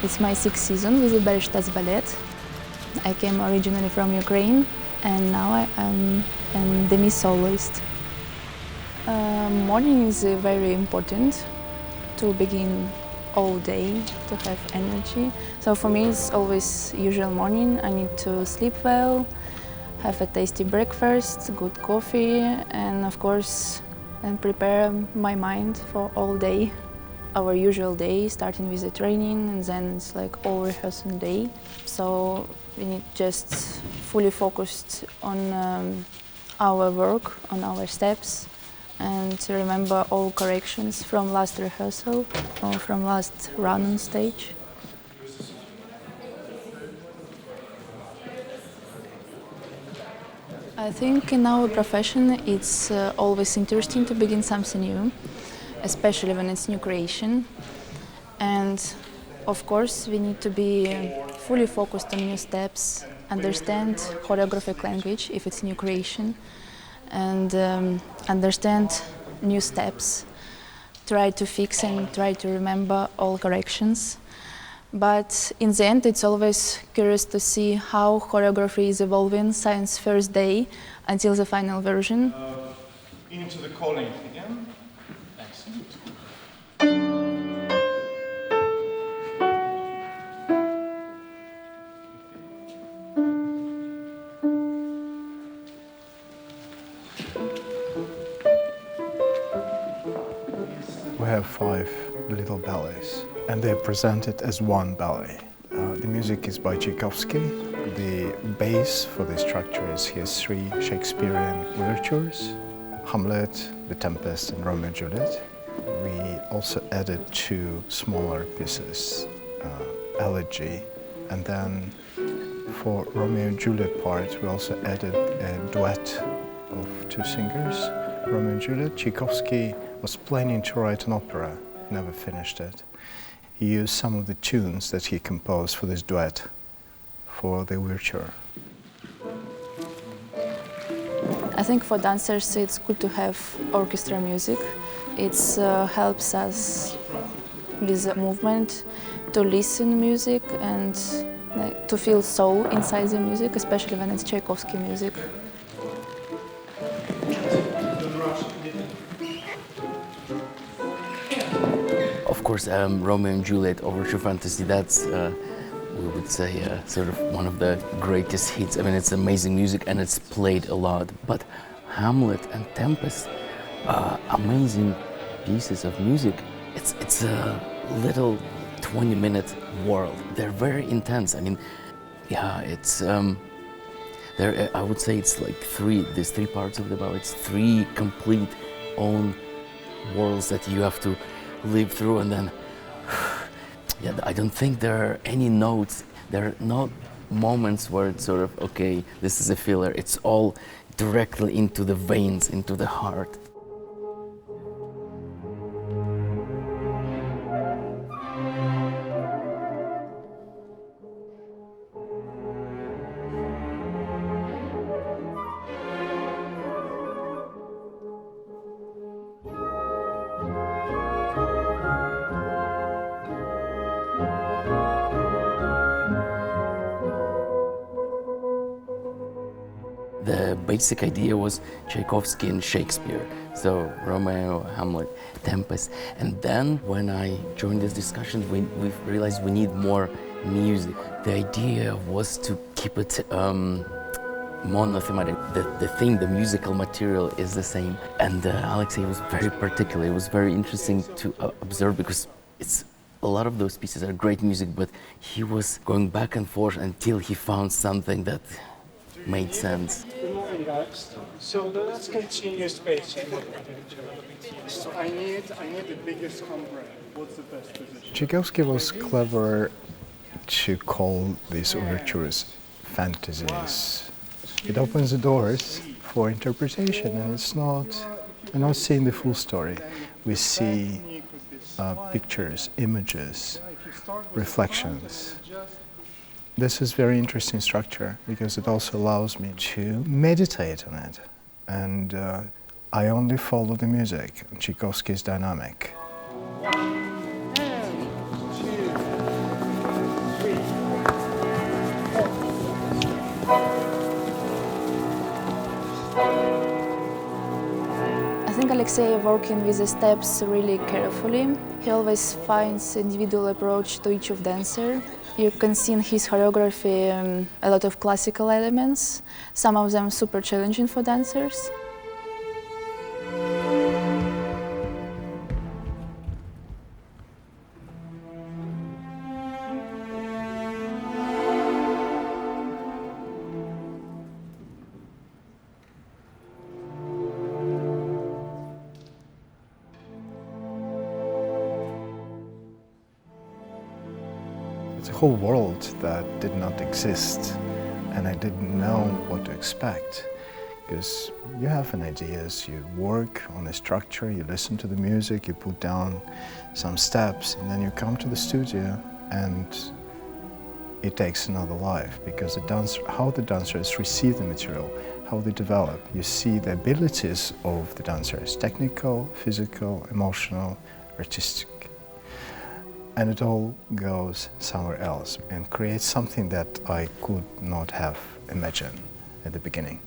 It's my 6th season with the Bayerisches Staatsballett. I came originally from Ukraine and now I am a Demi-Soloist. Morning is very important to begin all day, to have energy. So for me it's always usual morning. I need to sleep well, have a tasty breakfast, good coffee, and of course prepare my mind for all day. Our usual day, starting with the training, and then it's like all rehearsal day. So we need just fully focused on our work, on our steps, and to remember all corrections from last rehearsal or from last run on stage. I think in our profession it's always interesting to begin something new, especially when it's new creation. And of course we need to be fully focused on new steps, understand choreographic language if it's new creation, and understand new steps, try to fix and try to remember all corrections. But in the end it's always curious to see how choreography is evolving since first day until the final version. Into the calling again. Excellent. We have 5 little ballets, and they're presented as one ballet. The music is by Tchaikovsky. The base for the structure is his 3 Shakespearean overtures, Hamlet, The Tempest, and Romeo and Juliet. We also added 2 smaller pieces, Elegy, and then for Romeo and Juliet part, we also added a duet of 2 singers, Romeo and Juliet. Tchaikovsky was planning to write an opera, never finished it. He used some of the tunes that he composed for this duet for the overture. I think for dancers it's good to have orchestra music. It helps us with the movement, to listen music and to feel soul inside the music, especially when it's Tchaikovsky music. Of course, Romeo and Juliet Overture Fantasy, that's, we would say, sort of one of the greatest hits. I mean, it's amazing music and it's played a lot. But Hamlet and Tempest, amazing pieces of music. It's a little 20-minute world. They're very intense. I mean, yeah, it's, I would say it's like there's 3 parts of the ballet. It's 3 complete own worlds that you have to live through, and then yeah, I don't think there are any notes, there are not moments where it's sort of, okay, this is a filler. It's all directly into the veins, into the heart. The basic idea was Tchaikovsky and Shakespeare, so Romeo, Hamlet, Tempest. And then when I joined this discussion, we realized we need more music. The idea was to keep it monothematic. The theme, the musical material is the same. And Alexei was very particular. It was very interesting to observe because a lot of those pieces are great music, but he was going back and forth until he found something that made sense. Good morning, guys. So let's continue spacing. So I need the biggest combrade. What's the best position? Tchaikovsky was clever to call these overtures fantasies. It opens the doors for interpretation, and we're not seeing the full story. We see pictures, images, reflections. This is very interesting structure because it also allows me to meditate on it, and I only follow the music. Tchaikovsky is dynamic. 1, 2, I think Alexei working with the steps really carefully. He always finds individual approach to each of dancer. You can see in his choreography a lot of classical elements, some of them super challenging for dancers. It's a whole world that did not exist, and I didn't know what to expect. Because you have an ideas, you work on a structure, you listen to the music, you put down some steps, and then you come to the studio and it takes another life, because how the dancers receive the material, how they develop. You see the abilities of the dancers, technical, physical, emotional, artistic. And it all goes somewhere else and creates something that I could not have imagined at the beginning.